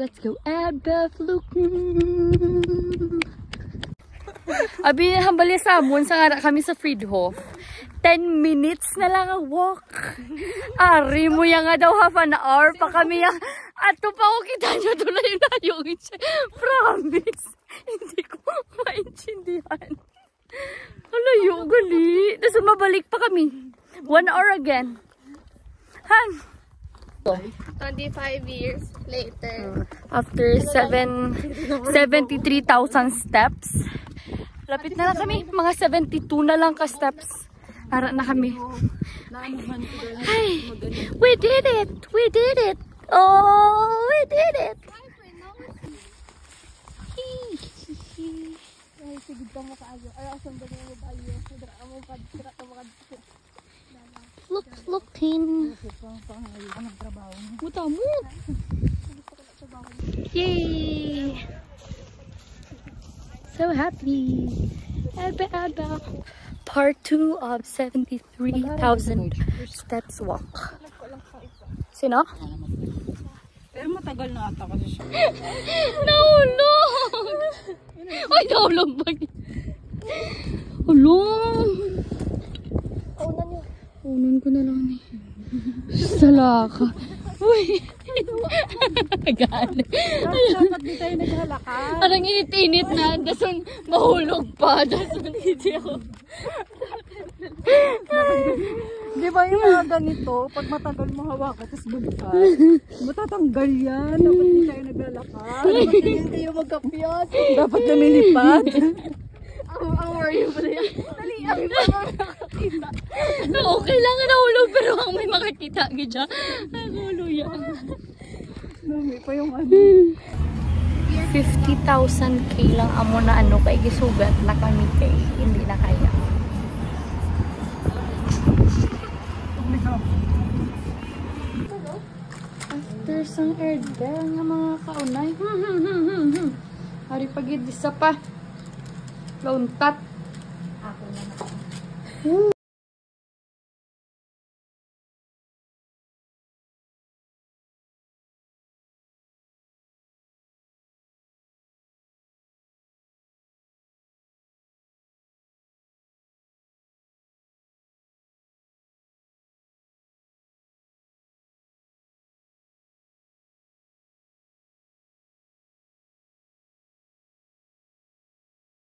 Let's go Abba Fluke. Abi hambali sa amon sa nga kami sa Friedhof. 10 minutes na lang ang walk. Ari mo yan nga daw half an hour pa kami yan. Ato pa ko kita nyo tulay na yung promise. Hindi ko maintindihan. Alayo, gali. Tapos mabalik pa kami. 1 hour again. Han? 25 years later. After 73,000 steps. Lapit na lang kami. Mga 72 na lang ka steps. Ara na kami. Ay, we did it! We did it! Oh, we did it! Ay, sige ka mo kaayo. Ay, asam ba niyo ba ayo? Sudra mo kadra ka mo kadra. Looking. Buta mo. Yay! So happy. Abba. Part 2 of 73,000 steps walk. Sino? Pero matagal na ata kasi siya. Nahulog! Ay, nahulog ba? Hulong! Kaunan niyo. Unan ko na lang eh. Salaka. Uy! Gani. Dapat di tayo naghalakad. Parang init-init na. Dason mahulog pa. Dason hindi ako. Di ba yung mga ganito, pag matagal mo hawakan, tapos bugkas, matatanggal yan. Dapat di tayo naglalakad. Dapat hindi kayo magkapyat. Dapat kami lipat. Ang worry mo na yan. Dali, ang makakakita. Okay lang na nahulog pero ang may makakita. Gidya. Nahulog yan. Dami pa yung ano. 50,000 k lang amo na ano kay gisugat na kami kay hindi na kaya. After sang airbell nga mga kaunay. Hari pagid isa pa. Launtat. Ako na.